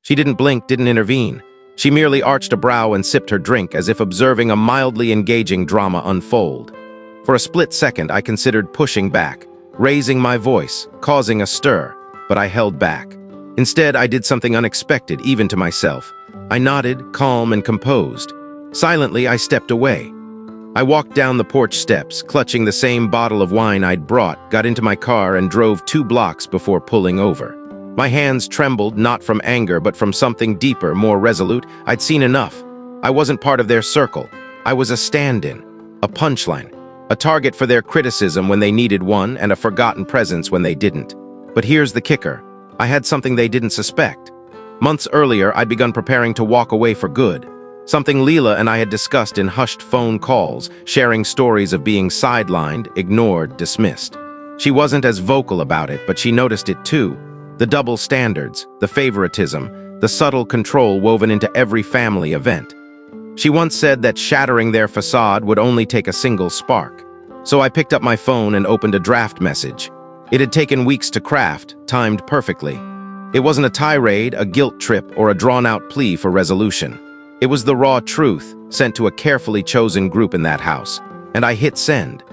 She didn't blink, didn't intervene. She merely arched a brow and sipped her drink as if observing a mildly engaging drama unfold. For a split second, I considered pushing back, raising my voice, causing a stir, but I held back. Instead, I did something unexpected, even to myself. I nodded, calm and composed. Silently, I stepped away. I walked down the porch steps, clutching the same bottle of wine I'd brought, got into my car and drove 2 blocks before pulling over. My hands trembled, not from anger, but from something deeper, more resolute. I'd seen enough. I wasn't part of their circle. I was a stand-in, a punchline, a target for their criticism when they needed one, and a forgotten presence when they didn't. But here's the kicker. I had something they didn't suspect. Months earlier, I'd begun preparing to walk away for good. Something Leela and I had discussed in hushed phone calls, sharing stories of being sidelined, ignored, dismissed. She wasn't as vocal about it, but she noticed it too. The double standards, the favoritism, the subtle control woven into every family event. She once said that shattering their facade would only take a single spark. So I picked up my phone and opened a draft message. It had taken weeks to craft, timed perfectly. It wasn't a tirade, a guilt trip, or a drawn-out plea for resolution. It was the raw truth, sent to a carefully chosen group in that house. And I hit send.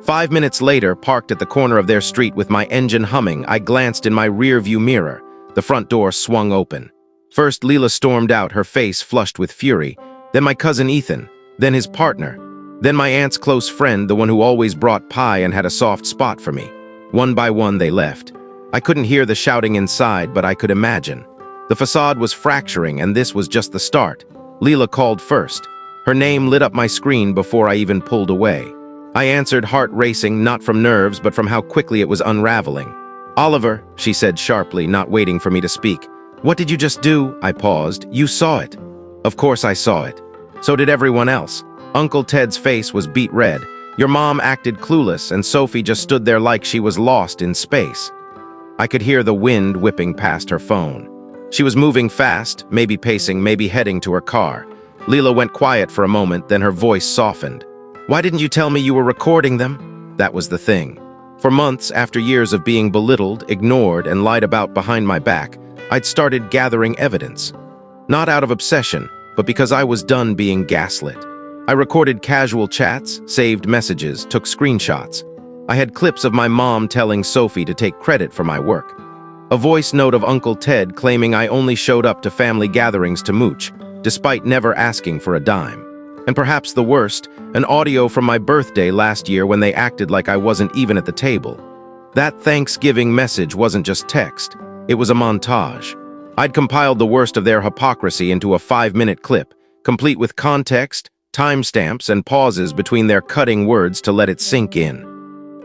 5 minutes later, parked at the corner of their street with my engine humming, I glanced in my rear-view mirror. The front door swung open. First, Leela stormed out, her face flushed with fury. Then my cousin Ethan. Then his partner. Then my aunt's close friend, the one who always brought pie and had a soft spot for me. One by one, they left. I couldn't hear the shouting inside, but I could imagine. The facade was fracturing, and this was just the start. Leela called first. Her name lit up my screen before I even pulled away. I answered, heart racing, not from nerves, but from how quickly it was unraveling. "Oliver," she said sharply, not waiting for me to speak. "What did you just do?" I paused. "You saw it." Of course I saw it. So did everyone else. Uncle Ted's face was beet red. Your mom acted clueless, and Sophie just stood there like she was lost in space. I could hear the wind whipping past her phone. She was moving fast, maybe pacing, maybe heading to her car. Leela went quiet for a moment, then her voice softened. "Why didn't you tell me you were recording them?" That was the thing. For months, after years of being belittled, ignored, and lied about behind my back, I'd started gathering evidence. Not out of obsession, but because I was done being gaslit. I recorded casual chats, saved messages, took screenshots. I had clips of my mom telling Sophie to take credit for my work. A voice note of Uncle Ted claiming I only showed up to family gatherings to mooch, despite never asking for a dime. And perhaps the worst, an audio from my birthday last year when they acted like I wasn't even at the table. That Thanksgiving message wasn't just text, it was a montage. I'd compiled the worst of their hypocrisy into a 5-minute clip, complete with context, timestamps, and pauses between their cutting words to let it sink in.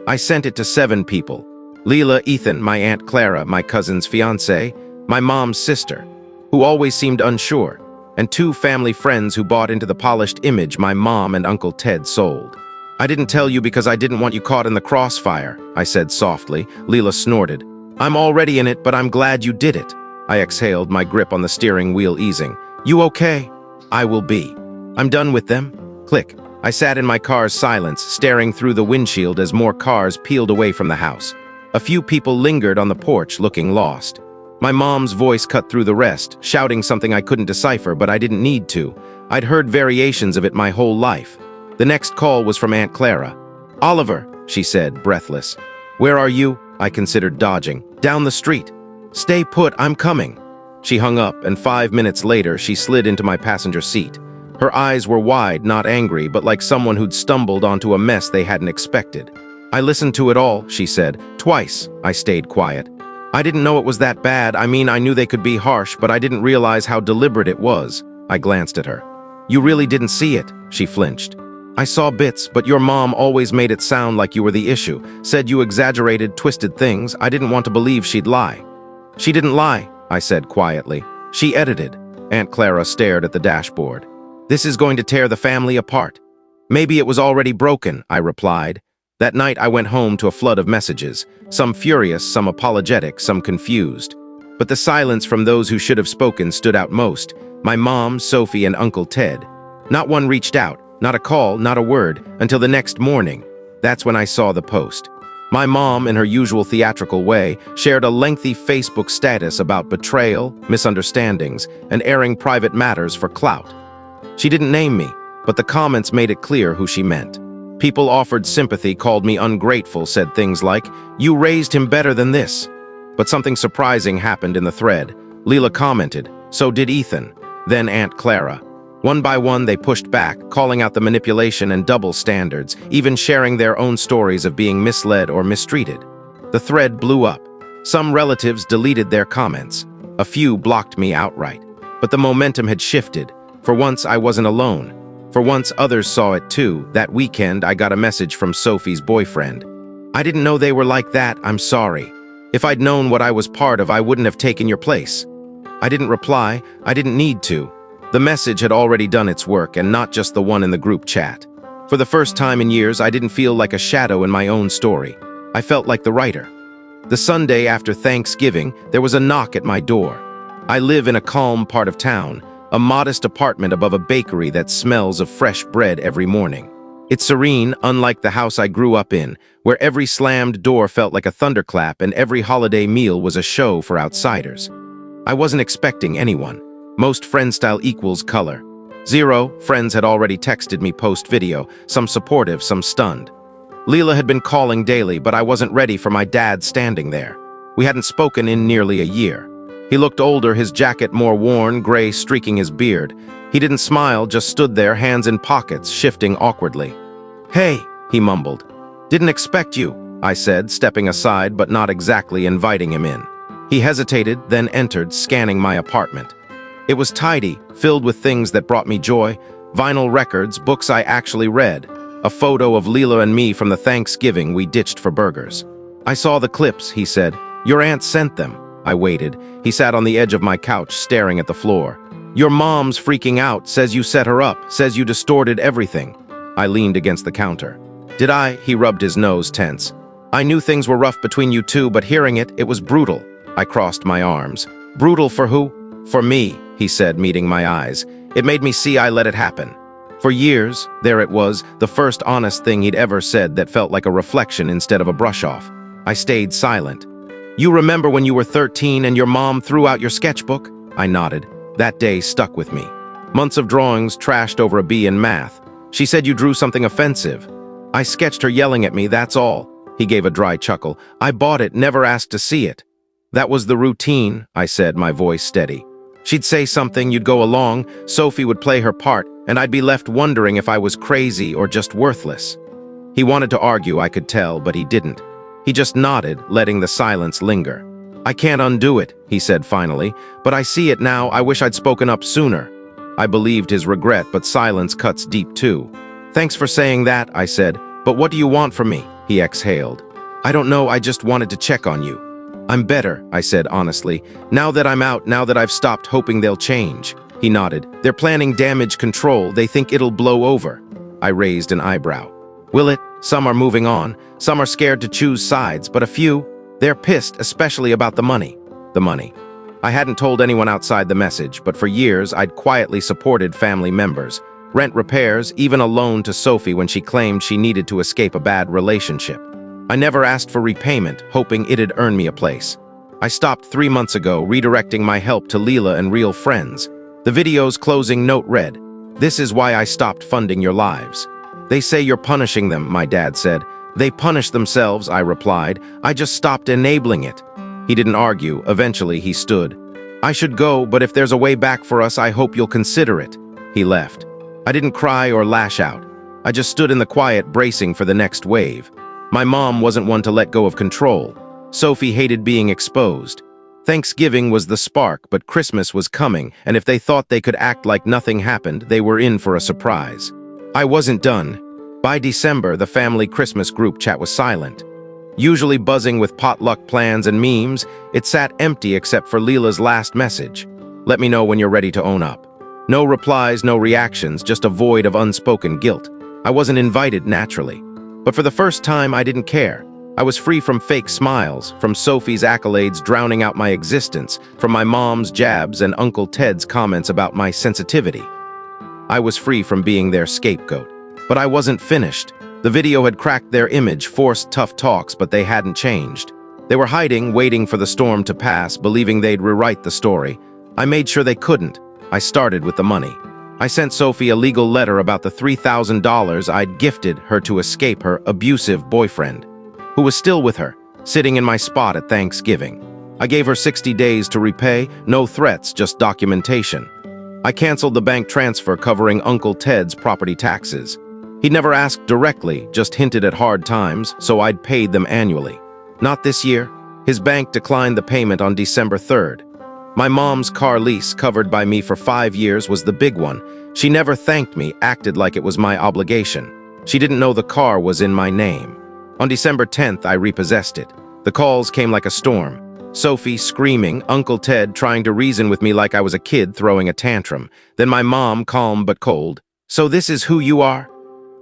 I sent it to 7 people. Leela, Ethan, my Aunt Clara, my cousin's fiancé, my mom's sister, who always seemed unsure, and 2 family friends who bought into the polished image my mom and Uncle Ted sold. "I didn't tell you because I didn't want you caught in the crossfire," I said softly. Leela snorted. "I'm already in it, but I'm glad you did it." I exhaled, my grip on the steering wheel easing. "You okay?" "I will be. I'm done with them." Click. I sat in my car's silence, staring through the windshield as more cars peeled away from the house. A few people lingered on the porch, looking lost. My mom's voice cut through the rest, shouting something I couldn't decipher, but I didn't need to. I'd heard variations of it my whole life. The next call was from Aunt Clara. "Oliver," she said, breathless. "Where are you?" I considered dodging. "Down the street." "Stay put, I'm coming." She hung up, and 5 minutes later, she slid into my passenger seat. Her eyes were wide, not angry, but like someone who'd stumbled onto a mess they hadn't expected. "I listened to it all," she said. "Twice." I stayed quiet. "I didn't know it was that bad. I mean, I knew they could be harsh, but I didn't realize how deliberate it was." I glanced at her. "You really didn't see it," she flinched. "I saw bits, but your mom always made it sound like you were the issue. Said you exaggerated, twisted things. I didn't want to believe she'd lie." "She didn't lie," I said quietly. "She edited." Aunt Clara stared at the dashboard. "This is going to tear the family apart." "Maybe it was already broken," I replied. That night I went home to a flood of messages, some furious, some apologetic, some confused. But the silence from those who should have spoken stood out most. My mom, Sophie, and Uncle Ted. Not one reached out, not a call, not a word, until the next morning. That's when I saw the post. My mom, in her usual theatrical way, shared a lengthy Facebook status about betrayal, misunderstandings, and airing private matters for clout. She didn't name me, but the comments made it clear who she meant. People offered sympathy, called me ungrateful, said things like, "You raised him better than this." But something surprising happened in the thread. Leela commented, "So did Ethan." Then Aunt Clara. One by one, they pushed back, calling out the manipulation and double standards, even sharing their own stories of being misled or mistreated. The thread blew up. Some relatives deleted their comments. A few blocked me outright. But the momentum had shifted. For once, I wasn't alone. For once, others saw it too. That weekend, I got a message from Sophie's boyfriend. "I didn't know they were like that, I'm sorry. If I'd known what I was part of, I wouldn't have taken your place." I didn't reply. I didn't need to. The message had already done its work, and not just the one in the group chat. For the first time in years, I didn't feel like a shadow in my own story. I felt like the writer. The Sunday after Thanksgiving, there was a knock at my door. I live in a calm part of town, a modest apartment above a bakery that smells of fresh bread every morning. It's serene, unlike the house I grew up in, where every slammed door felt like a thunderclap and every holiday meal was a show for outsiders. I wasn't expecting anyone. Most friend style equals color. 0 friends had already texted me post-video, some supportive, some stunned. Leela had been calling daily, but I wasn't ready for my dad standing there. We hadn't spoken in nearly a year. He looked older, his jacket more worn, gray streaking his beard. He didn't smile, just stood there, hands in pockets, shifting awkwardly. "Hey," he mumbled. "Didn't expect you," I said, stepping aside but not exactly inviting him in. He hesitated, then entered, scanning my apartment. It was tidy, filled with things that brought me joy, vinyl records, books I actually read, a photo of Leela and me from the Thanksgiving we ditched for burgers. "I saw the clips," he said. "Your aunt sent them." I waited. He sat on the edge of my couch, staring at the floor. "Your mom's freaking out, says you set her up, says you distorted everything." I leaned against the counter. "Did I?" He rubbed his nose, tense. "I knew things were rough between you two, but hearing it was brutal." I crossed my arms. "Brutal for who?" "For me," he said, meeting my eyes. It made me see I let it happen. For years, there it was, the first honest thing he'd ever said that felt like a reflection instead of a brush-off. I stayed silent. "You remember when you were 13 and your mom threw out your sketchbook?" I nodded. That day stuck with me. Months of drawings trashed over a B in math. "She said you drew something offensive." "I sketched her yelling at me, that's all." He gave a dry chuckle. "I bought it, never asked to see it." "That was the routine," I said, my voice steady. "She'd say something, you'd go along, Sophie would play her part, and I'd be left wondering if I was crazy or just worthless." He wanted to argue, I could tell, but he didn't. He just nodded, letting the silence linger. "I can't undo it," he said finally, "but I see it now. I wish I'd spoken up sooner." I believed his regret, but silence cuts deep too. "Thanks for saying that," I said, "but what do you want from me?" He exhaled. "I don't know, I just wanted to check on you." "I'm better," I said honestly. "Now that I'm out, now that I've stopped hoping they'll change." He nodded. "They're planning damage control. They think it'll blow over." I raised an eyebrow. "Will it? Some are moving on. Some are scared to choose sides, but a few, they're pissed, especially about the money." The money. I hadn't told anyone outside the message, but for years I'd quietly supported family members. Rent repairs, even a loan to Sophie when she claimed she needed to escape a bad relationship. I never asked for repayment, hoping it'd earn me a place. I stopped 3 months ago, redirecting my help to Leela and real friends. The video's closing note read, "This is why I stopped funding your lives." "They say you're punishing them," my dad said. "They punish themselves," I replied. "I just stopped enabling it." He didn't argue. Eventually, he stood. "I should go, but if there's a way back for us, I hope you'll consider it." He left. I didn't cry or lash out. I just stood in the quiet, bracing for the next wave. My mom wasn't one to let go of control. Sophie hated being exposed. Thanksgiving was the spark, but Christmas was coming, and if they thought they could act like nothing happened, they were in for a surprise. I wasn't done. By December, the family Christmas group chat was silent. Usually buzzing with potluck plans and memes, it sat empty except for Leela's last message. "Let me know when you're ready to own up." No replies, no reactions, just a void of unspoken guilt. I wasn't invited naturally. But for the first time, I didn't care. I was free from fake smiles, from Sophie's accolades drowning out my existence, from my mom's jabs and Uncle Ted's comments about my sensitivity. I was free from being their scapegoat. But I wasn't finished. The video had cracked their image, forced tough talks, but they hadn't changed. They were hiding, waiting for the storm to pass, believing they'd rewrite the story. I made sure they couldn't. I started with the money. I sent Sophie a legal letter about the $3,000 I'd gifted her to escape her abusive boyfriend, who was still with her, sitting in my spot at Thanksgiving. I gave her 60 days to repay, no threats, just documentation. I canceled the bank transfer covering Uncle Ted's property taxes. He'd never asked directly, just hinted at hard times, so I'd paid them annually. Not this year. His bank declined the payment on December 3rd. My mom's car lease, covered by me for 5 years, was the big one. She never thanked me, acted like it was my obligation. She didn't know the car was in my name. On December 10th, I repossessed it. The calls came like a storm. Sophie screaming, Uncle Ted trying to reason with me like I was a kid throwing a tantrum. Then my mom, calm but cold. "So this is who you are?"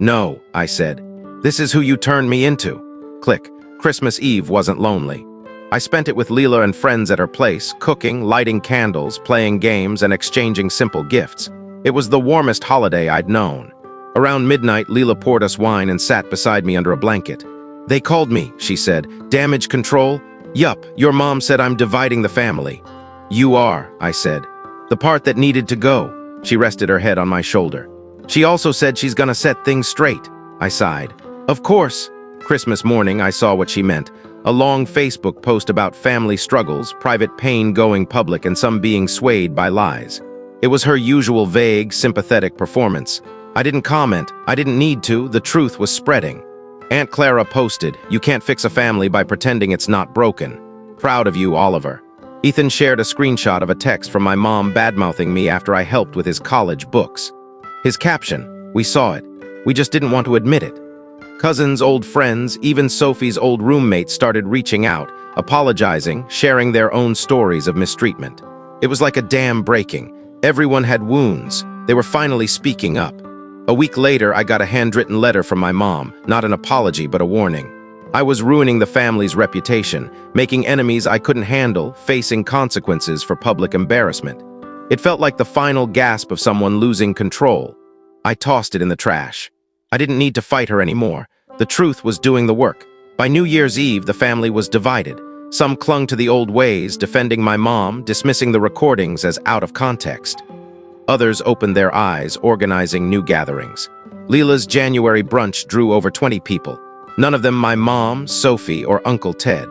"No," I said. "This is who you turned me into." Click. Christmas Eve wasn't lonely. I spent it with Leela and friends at her place, cooking, lighting candles, playing games, and exchanging simple gifts. It was the warmest holiday I'd known. Around midnight, Leela poured us wine and sat beside me under a blanket. "They called me," she said. "Damage control? Yup, your mom said I'm dividing the family." "You are," I said. "The part that needed to go." She rested her head on my shoulder. "She also said she's gonna set things straight." I sighed. "Of course." Christmas morning, I saw what she meant. A long Facebook post about family struggles, private pain going public, and some being swayed by lies. It was her usual vague, sympathetic performance. I didn't comment. I didn't need to. The truth was spreading. Aunt Clara posted, "You can't fix a family by pretending it's not broken. Proud of you, Oliver." Ethan shared a screenshot of a text from my mom badmouthing me after I helped with his college books. His caption, "We saw it. We just didn't want to admit it." Cousins, old friends, even Sophie's old roommates started reaching out, apologizing, sharing their own stories of mistreatment. It was like a dam breaking. Everyone had wounds. They were finally speaking up. A week later, I got a handwritten letter from my mom, not an apology, but a warning. I was ruining the family's reputation, making enemies I couldn't handle, facing consequences for public embarrassment. It felt like the final gasp of someone losing control. I tossed it in the trash. I didn't need to fight her anymore. The truth was doing the work. By New Year's Eve, the family was divided. Some clung to the old ways, defending my mom, dismissing the recordings as out of context. Others opened their eyes, organizing new gatherings. Leela's January brunch drew over 20 people. None of them my mom, Sophie, or Uncle Ted.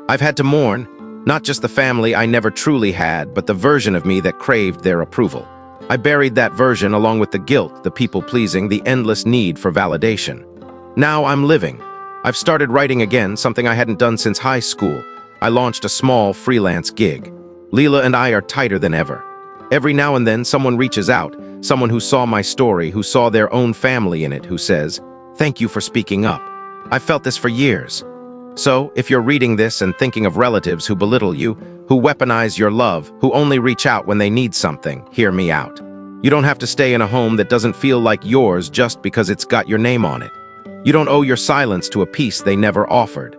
I've had to mourn, not just the family I never truly had, but the version of me that craved their approval. I buried that version along with the guilt, the people-pleasing, the endless need for validation. Now I'm living. I've started writing again, something I hadn't done since high school. I launched a small freelance gig. Leela and I are tighter than ever. Every now and then someone reaches out, someone who saw my story, who saw their own family in it, who says, "Thank you for speaking up." I've felt this for years. So, if you're reading this and thinking of relatives who belittle you, who weaponize your love, who only reach out when they need something, hear me out. You don't have to stay in a home that doesn't feel like yours just because it's got your name on it. You don't owe your silence to a peace they never offered.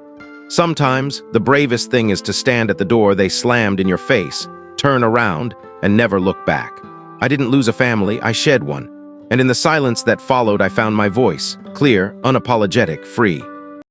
Sometimes, the bravest thing is to stand at the door they slammed in your face, turn around, and never look back. I didn't lose a family, I shed one. And in the silence that followed, I found my voice, clear, unapologetic, free.